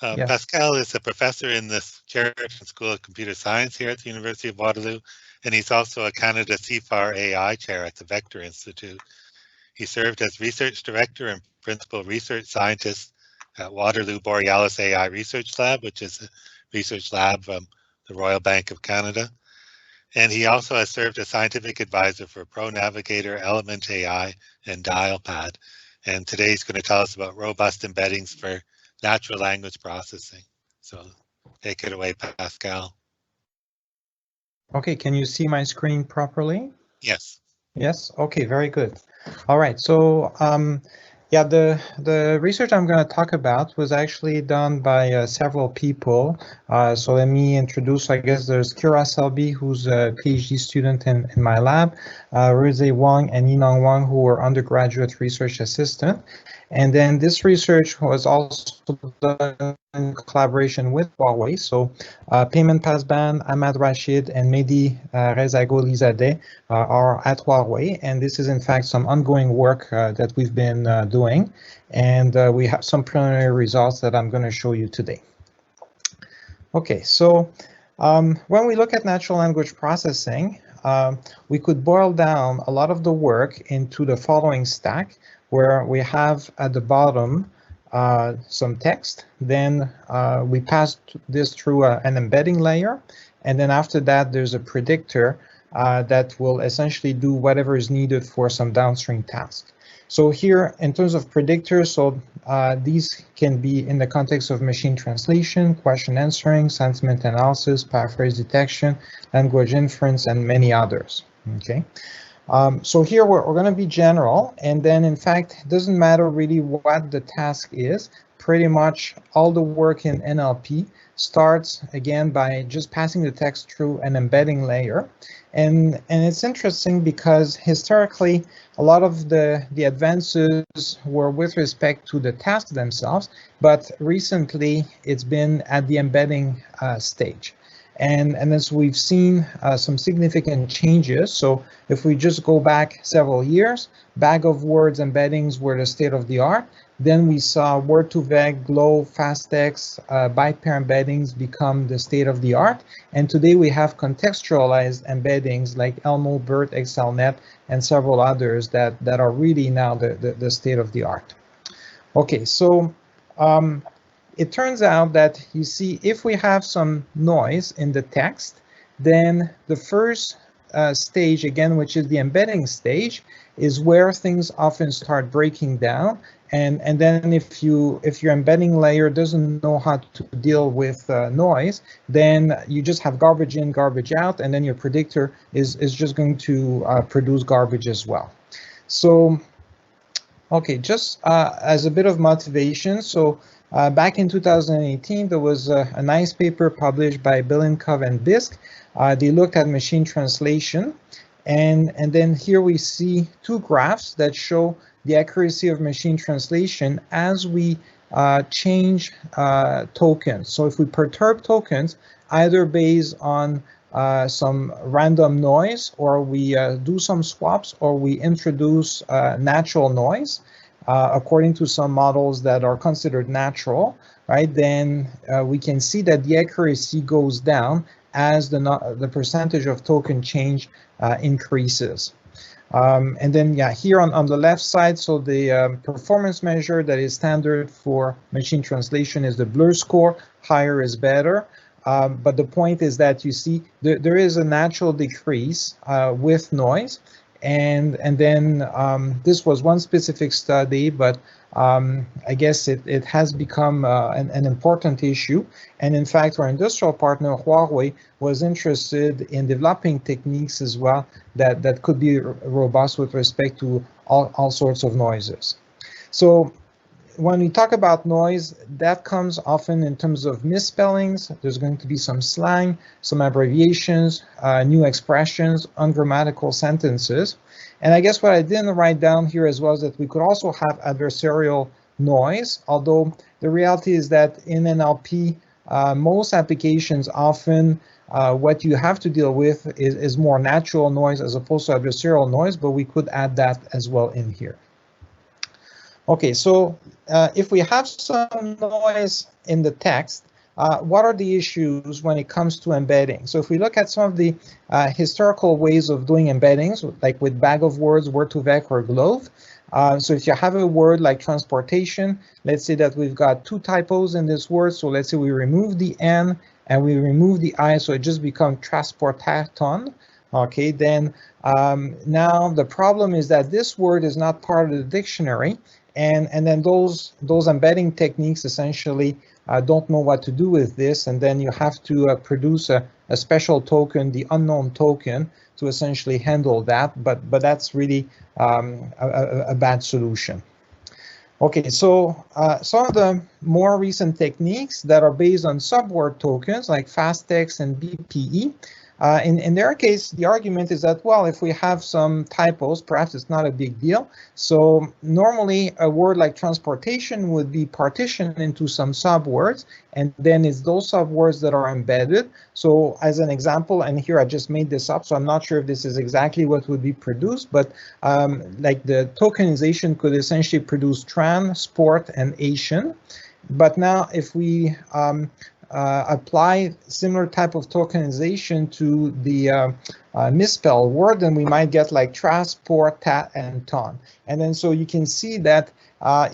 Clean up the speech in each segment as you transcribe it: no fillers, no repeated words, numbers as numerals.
Yes. Pascal is a professor in the Cheriton School of Computer Science here at the University of Waterloo, and he's also a Canada CIFAR AI chair at the Vector Institute. He served as research director and principal research scientist at Waterloo Borealis AI Research Lab, which is a research lab from the Royal Bank of Canada. And he also has served as scientific advisor for ProNavigator, ElementAI, and DialPad. And today he's going to tell us about robust embeddings for natural language processing. So take it away, Pascal. Okay, can you see my screen properly? Yes. Yes, okay, very good. All right, so yeah, the research I'm going to talk about was actually done by several people. So let me introduce, I guess there's Kira Selby, who's a PhD student in my lab, Rose Wang and Yinong Wang, who are undergraduate research assistant. And then this research was also done in collaboration with Huawei. So Payman Pasban, Ahmad Rashid, and Mehdi Rezagolizadeh are at Huawei. And this is in fact some ongoing work that we've been doing. And we have some preliminary results that I'm going to show you today. Okay, so when we look at natural language processing, we could boil down a lot of the work into the following stack, where we have at the bottom some text, then we pass this through an embedding layer, and then after that there's a predictor that will essentially do whatever is needed for some downstream task. So here, in terms of predictors, so these can be in the context of machine translation, question answering, sentiment analysis, paraphrase detection, language inference, and many others. Okay. So here we're going to be general, and then in fact it doesn't matter really what the task is. Pretty much all the work in NLP starts again by just passing the text through an embedding layer, and it's interesting because historically a lot of the advances were with respect to the tasks themselves, but recently it's been at the embedding stage. And as we've seen some significant changes. So if we just go back several years, bag of words embeddings were the state of the art. Then we saw word2vec, GLOW, FastText, byte pair embeddings become the state of the art. And today we have contextualized embeddings like Elmo, BERT, XLNet, and several others that are really now the state of the art. Okay, so it turns out that, you see, if we have some noise in the text, then the first stage, again, which is the embedding stage, is where things often start breaking down. And then if your embedding layer doesn't know how to deal with noise, then you just have garbage in, garbage out, and then your predictor is just going to produce garbage as well. So, okay, just as a bit of motivation, so back in 2018, there was a nice paper published by Belinkov and Bisk. They looked at machine translation, and then here we see two graphs that show the accuracy of machine translation as we change tokens. So if we perturb tokens, either based on some random noise, or we do some swaps, or we introduce natural noise, according to some models that are considered natural, right? Then we can see that the accuracy goes down as the percentage of token change increases. And then, yeah, here on the left side, so the performance measure that is standard for machine translation is the blur score. Higher is better. But the point is that, you see, there is a natural decrease with noise. And then this was one specific study, but I guess it has become an important issue. And in fact, our industrial partner, Huawei, was interested in developing techniques as well that could be robust with respect to all sorts of noises. So when we talk about noise, that comes often in terms of misspellings. There's going to be some slang, some abbreviations, new expressions, ungrammatical sentences. And I guess what I didn't write down here as well is that we could also have adversarial noise, although the reality is that in NLP, most applications often what you have to deal with is more natural noise as opposed to adversarial noise, but we could add that as well in here. Okay, so if we have some noise in the text, what are the issues when it comes to embedding? So if we look at some of the historical ways of doing embeddings, like with bag of words, word2vec, or glove, so if you have a word like transportation, let's say that we've got two typos in this word. So let's say we remove the N and we remove the I, so it just becomes transportaton. Okay, then now the problem is that this word is not part of the dictionary, and then those embedding techniques essentially don't know what to do with this, and then you have to produce a special token, the unknown token, to essentially handle that, but that's really a bad solution. Okay, so some of the more recent techniques that are based on subwork tokens like fasttext and BPE, in their case, the argument is that, well, if we have some typos, perhaps it's not a big deal. So normally a word like transportation would be partitioned into some subwords, and then it's those subwords that are embedded. So as an example, and here I just made this up, so I'm not sure if this is exactly what would be produced, but like the tokenization could essentially produce tran, sport, and Asian. But now if we apply similar type of tokenization to the misspelled word, then we might get like transport, tat, and ton. And then so you can see that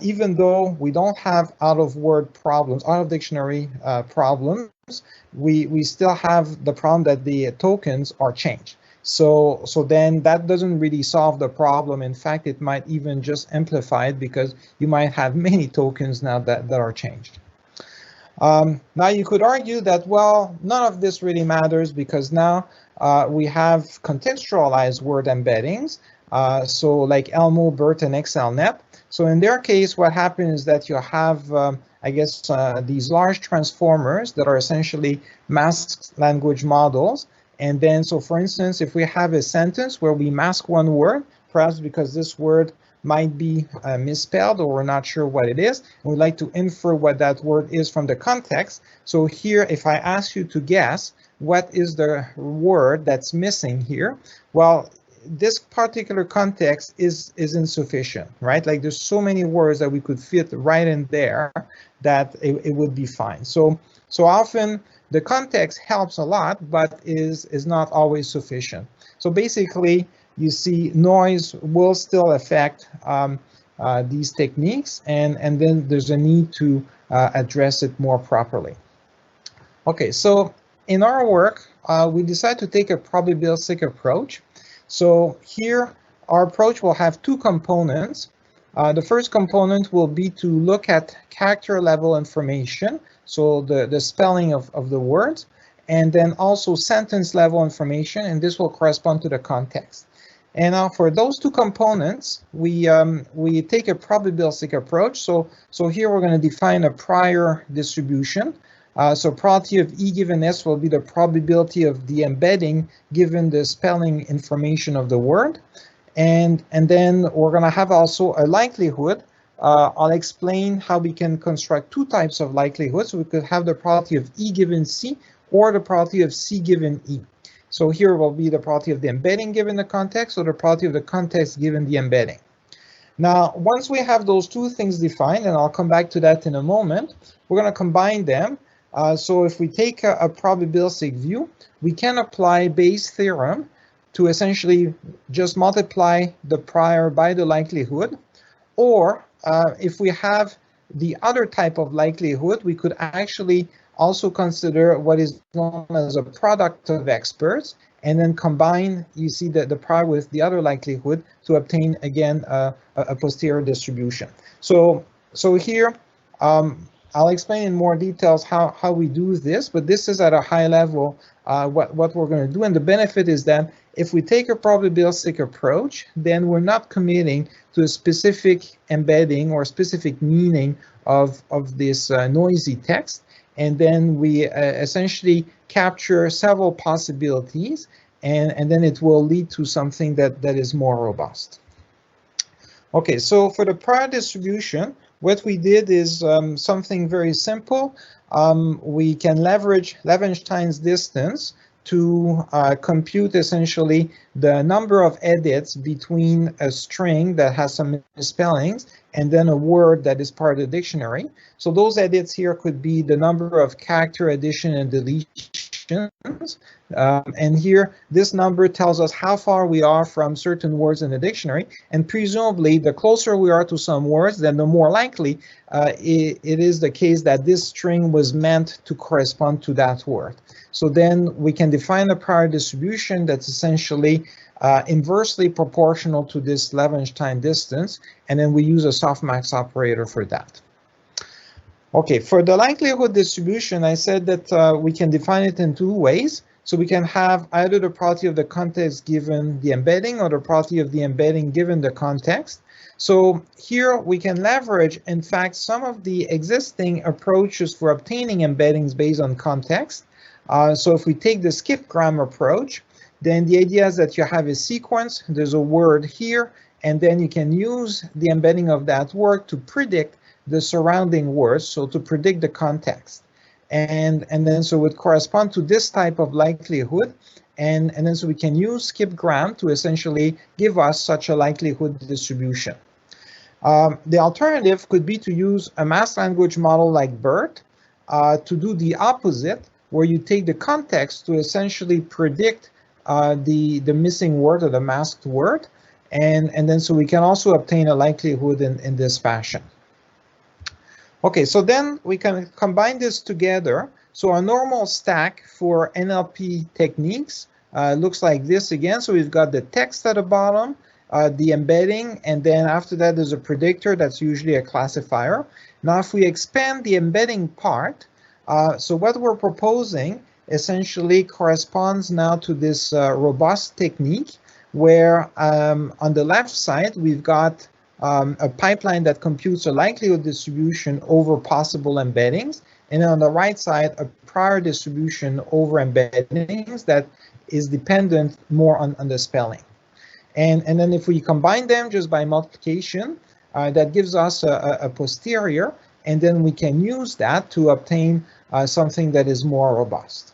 even though we don't have out of dictionary problems, we still have the problem that the tokens are changed. So then that doesn't really solve the problem. In fact, it might even just amplify it, because you might have many tokens now that are changed. Now you could argue that, well, none of this really matters, because now we have contextualized word embeddings, so like Elmo, BERT, and XLNet. So in their case, what happens is that you have, I guess, these large transformers that are essentially masked language models. And then, so for instance, if we have a sentence where we mask one word, perhaps because this word might be misspelled or we're not sure what it is, and we'd like to infer what that word is from the context. So here, if I ask you to guess what is the word that's missing here, well, this particular context is insufficient, right? Like there's so many words that we could fit right in there that it would be fine. So often the context helps a lot, but is not always sufficient. So basically, you see noise will still affect these techniques, and then there's a need to address it more properly. Okay, so in our work, we decided to take a probabilistic approach. So here, our approach will have two components. The first component will be to look at character level information, so the spelling of the words, and then also sentence level information, and this will correspond to the context. And now for those two components, we take a probabilistic approach. So here we're going to define a prior distribution. So probability of E given S will be the probability of the embedding given the spelling information of the word. And then we're going to have also a likelihood. I'll explain how we can construct two types of likelihoods. So we could have the probability of E given C or the probability of C given E. So here will be the probability of the embedding given the context, or the probability of the context given the embedding. Now, once we have those two things defined, and I'll come back to that in a moment, we're going to combine them. So if we take a probabilistic view, we can apply Bayes' theorem to essentially just multiply the prior by the likelihood. Or if we have the other type of likelihood, we could actually also consider what is known as a product of experts, and then combine, you see, the prior with the other likelihood to obtain, again, a posterior distribution. So here, I'll explain in more details how we do this, but this is at a high level what we're going to do. And the benefit is that if we take a probabilistic approach, then we're not committing to a specific embedding or specific meaning of this noisy text. And then we essentially capture several possibilities, and then it will lead to something that is more robust. Okay, so for the prior distribution, what we did is something very simple. We can leverage Levenshtein's distance to compute essentially the number of edits between a string that has some misspellings and then a word that is part of the dictionary. So those edits here could be the number of character addition and deletions. And here, this number tells us how far we are from certain words in the dictionary. And presumably, the closer we are to some words, then the more likely it is the case that this string was meant to correspond to that word. So then we can define a prior distribution that's essentially inversely proportional to this Lagrange time distance, and then we use a softmax operator for that. Okay, for the likelihood distribution, I said that we can define it in two ways. So we can have either the probability of the context given the embedding or the probability of the embedding given the context. So here we can leverage, in fact, some of the existing approaches for obtaining embeddings based on context. So if we take the skipgram approach, then the idea is that you have a sequence, there's a word here, and then you can use the embedding of that word to predict the surrounding words, so to predict the context. And then so it would correspond to this type of likelihood, and then so we can use skipgram to essentially give us such a likelihood distribution. The alternative could be to use a masked language model like BERT to do the opposite, where you take the context to essentially predict the missing word or the masked word, and then so we can also obtain a likelihood in this fashion. Okay, so then we can combine this together. So our normal stack for NLP techniques looks like this again. So we've got the text at the bottom, the embedding, and then after that there's a predictor that's usually a classifier. Now if we expand the embedding part, so what we're proposing essentially corresponds now to this robust technique where on the left side we've got a pipeline that computes a likelihood distribution over possible embeddings, and then on the right side a prior distribution over embeddings that is dependent more on the spelling. And then if we combine them just by multiplication, that gives us a posterior, and then we can use that to obtain something that is more robust.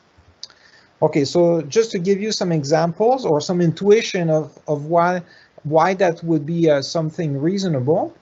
Okay, so just to give you some examples or some intuition of why that would be something reasonable.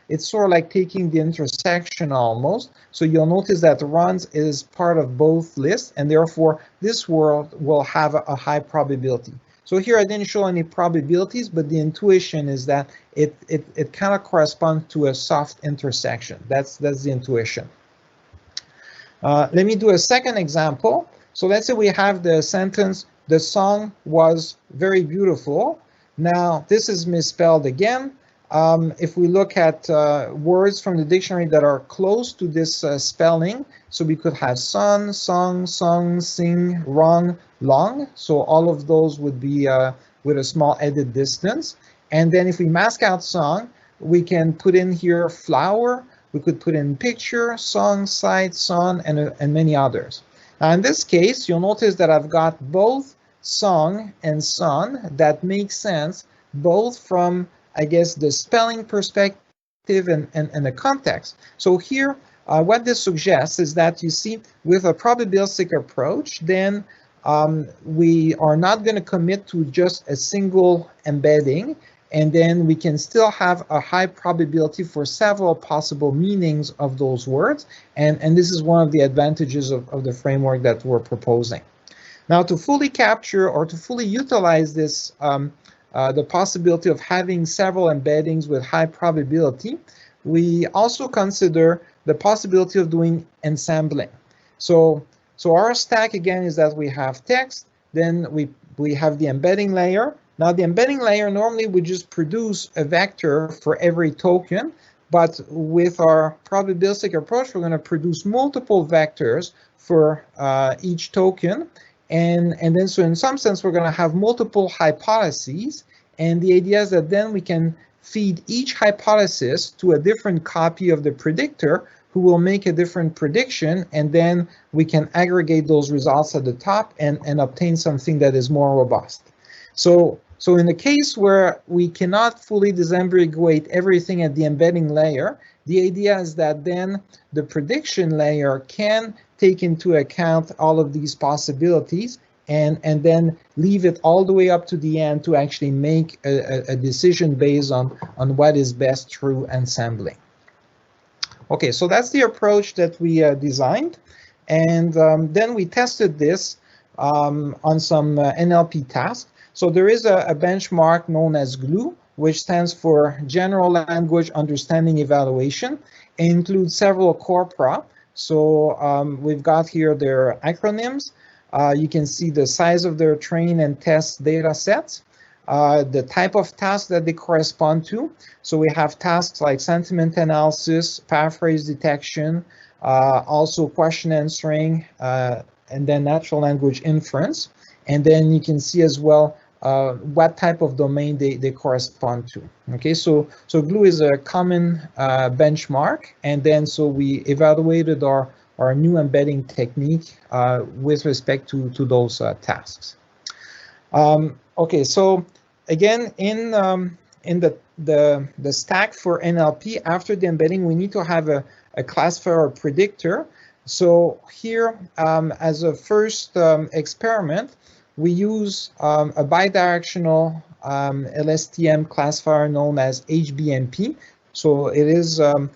It's sort of like taking the intersection almost. So you'll notice that runs is part of both lists, and therefore this word will have a high probability. So here I didn't show any probabilities, but the intuition is that it kind of corresponds to a soft intersection. That's the intuition. Let me do a second example. So let's say we have the sentence, the song was very beautiful. Now this is misspelled again. If we look at words from the dictionary that are close to this spelling, so we could have son, song, sung, sing, wrong, long. So all of those would be with a small edit distance. And then if we mask out song, we can put in here flower, we could put in picture, song, site, son, and many others. Now in this case, you'll notice that I've got both song and son that make sense both from, I guess, the spelling perspective and the context. So here, what this suggests is that you see with a probabilistic approach, then we are not going to commit to just a single embedding, and then we can still have a high probability for several possible meanings of those words. And this is one of the advantages of the framework that we're proposing. Now, to fully capture or to fully utilize this the possibility of having several embeddings with high probability, we also consider the possibility of doing ensembling. So our stack again is that we have text, then we have the embedding layer. Now the embedding layer normally would just produce a vector for every token, but with our probabilistic approach, we're going to produce multiple vectors for each token. And then so in some sense, we're going to have multiple hypotheses. And the idea is that then we can feed each hypothesis to a different copy of the predictor who will make a different prediction. And then we can aggregate those results at the top and obtain something that is more robust. So in the case where we cannot fully disambiguate everything at the embedding layer, the idea is that then the prediction layer can take into account all of these possibilities and then leave it all the way up to the end to actually make a decision based on what is best through ensembling. Okay, so that's the approach that we designed. And then we tested this on some NLP tasks. So there is a benchmark known as GLUE, which stands for General Language Understanding Evaluation, and includes several corpora. So we've got here their acronyms. You can see the size of their train and test data sets, the type of tasks that they correspond to. So we have tasks like sentiment analysis, paraphrase detection, also question answering, and then natural language inference. And then you can see as well what type of domain they correspond to. Okay, so GLUE is a common benchmark, and then so we evaluated our new embedding technique with respect to those tasks. Okay, so again in the stack for NLP, after the embedding, we need to have a classifier or predictor. So here, as a first experiment, we use a bidirectional LSTM classifier known as HBMP. So it is a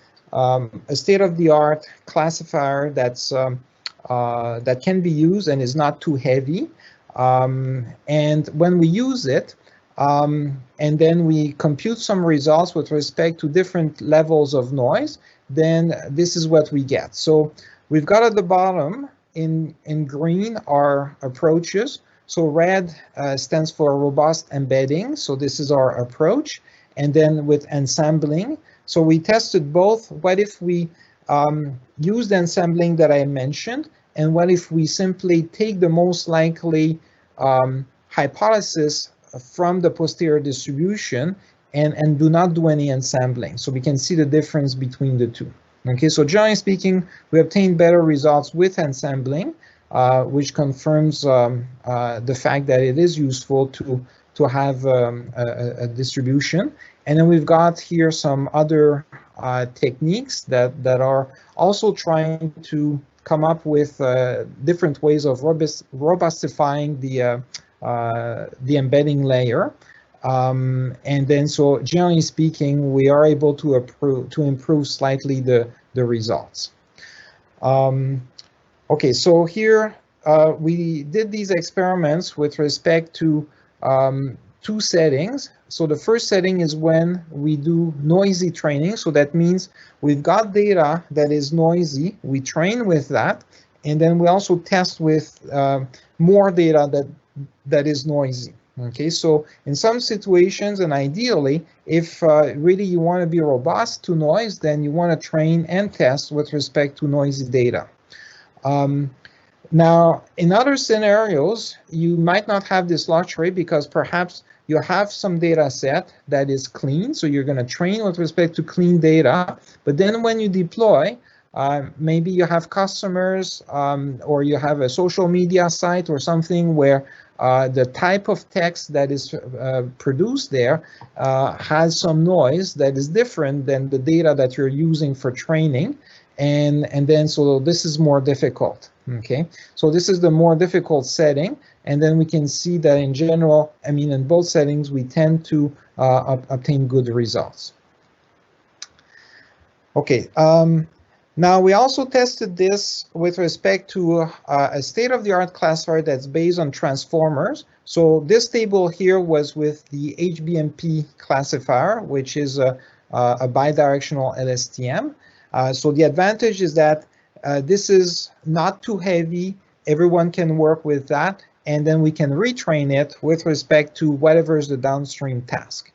state-of-the-art classifier that's that can be used and is not too heavy. And when we use it, and then we compute some results with respect to different levels of noise, then this is what we get. So we've got at the bottom in green our approaches. So red stands for robust embedding. So this is our approach. And then with ensembling, so we tested both. What if we use the ensembling that I mentioned, and what if we simply take the most likely hypothesis from the posterior distribution and do not do any ensembling? So we can see the difference between the two. Okay, so generally speaking, we obtain better results with ensembling, which confirms the fact that it is useful to have a distribution. And then we've got here some other techniques that are also trying to come up with different ways of robustifying the embedding layer. And then so generally speaking, we are able to improve slightly the results. Okay, so here we did these experiments with respect to two settings. So the first setting is when we do noisy training. So that means we've got data that is noisy, we train with that, and then we also test with more data that is noisy. Okay, so in some situations, and ideally, if really you want to be robust to noise, then you want to train and test with respect to noisy data. Now, in other scenarios, you might not have this luxury because perhaps you have some data set that is clean, so you're going to train with respect to clean data, but then when you deploy, maybe you have customers or you have a social media site or something where the type of text that is produced there has some noise that is different than the data that you're using for training, and then so this is more difficult. Okay, so this is the more difficult setting, and then we can see that in general, I mean, in both settings, we tend to obtain good results. Okay, Now, we also tested this with respect to a state-of-the-art classifier that's based on transformers. So this table here was with the HBMP classifier, which is a bidirectional LSTM. So the advantage is that this is not too heavy. Everyone can work with that. And then we can retrain it with respect to whatever is the downstream task.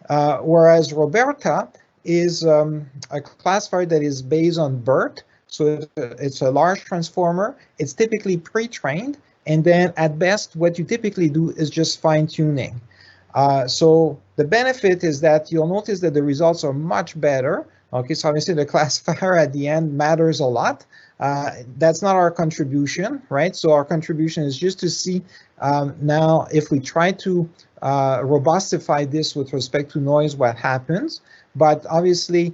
Whereas Roberta is a classifier that is based on BERT. So it's a large transformer. It's typically pre-trained. And then at best, what you typically do is just fine-tuning. So the benefit is that you'll notice that the results are much better. Okay, so obviously the classifier at the end matters a lot. That's not our contribution, right? So our contribution is just to see now if we try to robustify this with respect to noise, what happens. But obviously,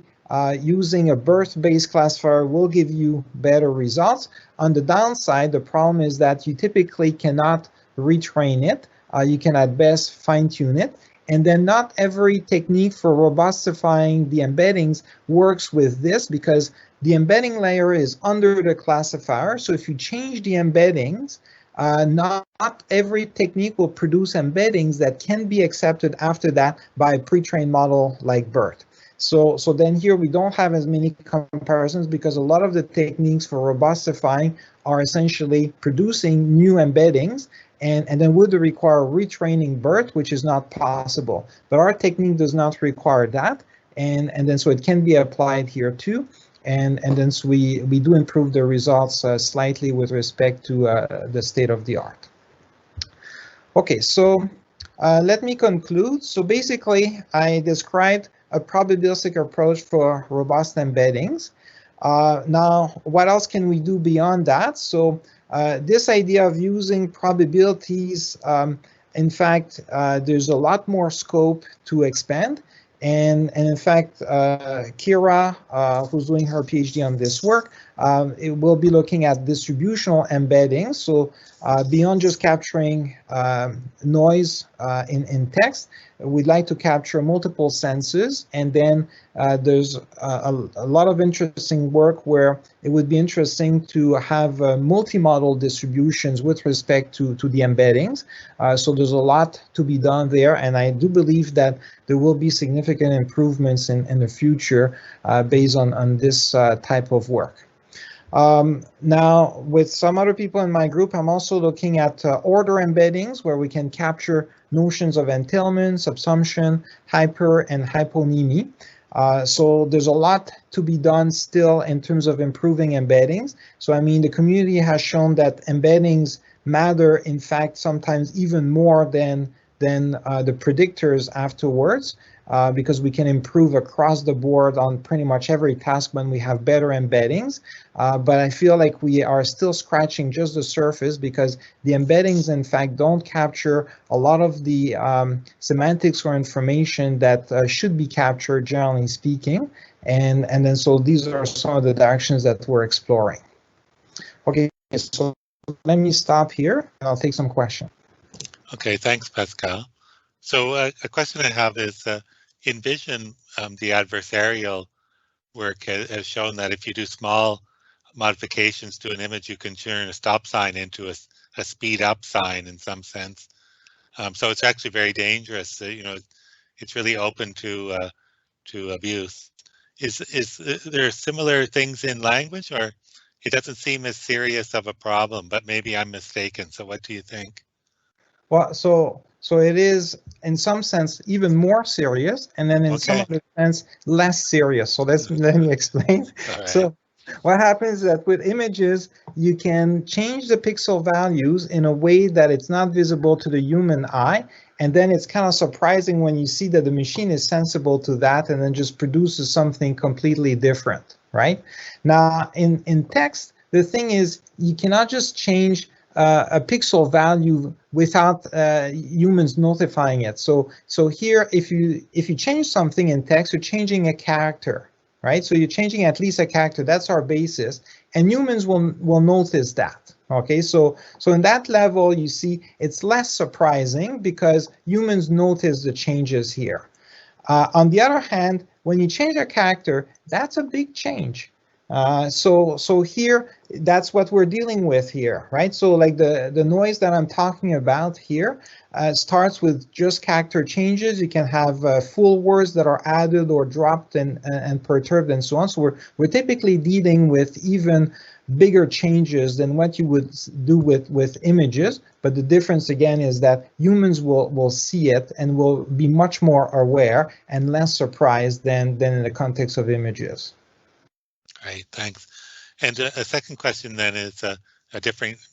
using a BERT-based classifier will give you better results. On the downside, the problem is that you typically cannot retrain it. You can at best fine-tune it. And then not every technique for robustifying the embeddings works with this because the embedding layer is under the classifier. So if you change the embeddings, not every technique will produce embeddings that can be accepted after that by a pre-trained model like BERT. So then here we don't have as many comparisons because a lot of the techniques for robustifying are essentially producing new embeddings and then would require retraining BERT, which is not possible. But our technique does not require that. And then so it can be applied here too. And then so we do improve the results slightly with respect to the state of the art. Okay, so let me conclude. So basically, I described a probabilistic approach for robust embeddings. Now, what else can we do beyond that? So this idea of using probabilities, in fact, there's a lot more scope to expand. And in fact, Kira, who's doing her PhD on this work, it will be looking at distributional embedding. So beyond just capturing noise in text, we'd like to capture multiple senses. And then there's a lot of interesting work where it would be interesting to have multimodal distributions with respect to the embeddings. So there's a lot to be done there. And I do believe that there will be significant improvements in the future based on this type of work. Now, with some other people in my group, I'm also looking at order embeddings where we can capture notions of entailment, subsumption, hyper, and hyponymy. So there's a lot to be done still in terms of improving embeddings. So I mean, the community has shown that embeddings matter, in fact, sometimes even more than the predictors afterwards. Because we can improve across the board on pretty much every task when we have better embeddings. But I feel like we are still scratching just the surface because the embeddings, in fact, don't capture a lot of the semantics or information that should be captured, generally speaking. And then so these are some of the directions that we're exploring. Okay, so let me stop here and I'll take some questions. Okay, thanks, Pascal. So a question I have is, in Vision, the adversarial work has shown that if you do small modifications to an image, you can turn a stop sign into a speed up sign in some sense. So it's actually very dangerous. You know, it's really open to abuse. Is there similar things in language, or it doesn't seem as serious of a problem? But maybe I'm mistaken. So what do you think? Well, so it is in some sense even more serious, and then in some other sense less serious. So let me explain. Right. So what happens is that with images, you can change the pixel values in a way that it's not visible to the human eye, and then it's kind of surprising when you see that the machine is sensible to that and then just produces something completely different, right? Now, in text, the thing is you cannot just change a pixel value without humans notifying it. So here, if you change something in text, you're changing a character, right? So you're changing at least a character. That's our basis, and humans will notice that. Okay, so in that level, you see it's less surprising because humans notice the changes here. On the other hand, when you change a character, that's a big change. So here, that's what we're dealing with here, right? So like the noise that I'm talking about here starts with just character changes. You can have full words that are added or dropped and perturbed and so on. So we're typically dealing with even bigger changes than what you would do with images. But the difference again is that humans will see it and will be much more aware and less surprised than in the context of images. Great, thanks. And a second question then is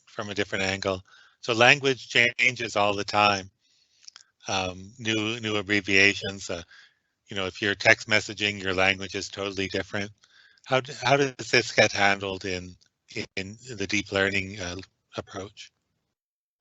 from a different angle. So language changes all the time. New abbreviations. You know, if you're text messaging, your language is totally different. How does this get handled in the deep learning approach?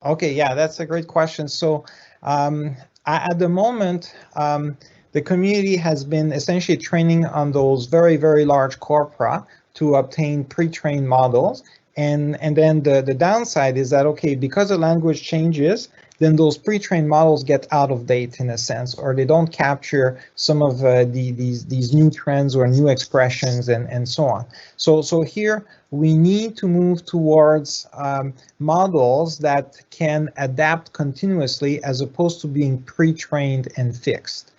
Okay, yeah, that's a great question. So at the moment, the community has been essentially training on those very, very large corpora to obtain pre-trained models. And then the downside is that, okay, because the language changes, then those pre-trained models get out of date in a sense, or they don't capture some of these new trends or new expressions and so on. So here we need to move towards models that can adapt continuously as opposed to being pre-trained and fixed.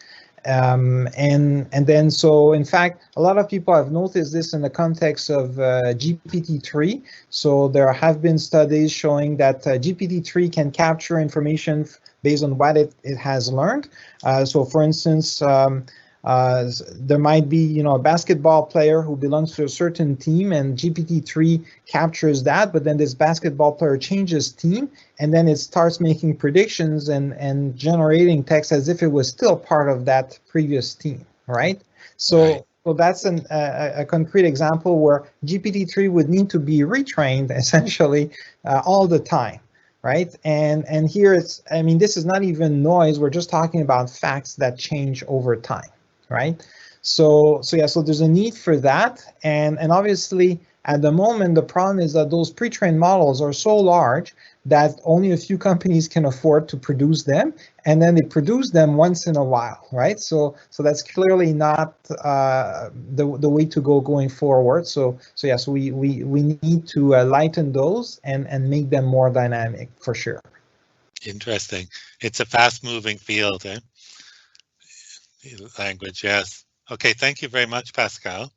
And then so in fact a lot of people have noticed this in the context of GPT-3. So there have been studies showing that GPT-3 can capture information based on what it has learned. So for instance, there might be, a basketball player who belongs to a certain team, and GPT-3 captures that, but then this basketball player changes team, and then it starts making predictions and generating text as if it was still part of that previous team, right? So that's a concrete example where GPT-3 would need to be retrained essentially all the time. Right, and here it's, I mean, this is not even noise. We're just talking about facts that change over time. Right, so there's a need for that, and obviously at the moment the problem is that those pre-trained models are so large that only a few companies can afford to produce them, and then they produce them once in a while, right? So that's clearly not the way to go going forward. So we need to lighten those and make them more dynamic for sure. Interesting. It's a fast-moving field, eh? Language, yes. Okay, thank you very much, Pascal.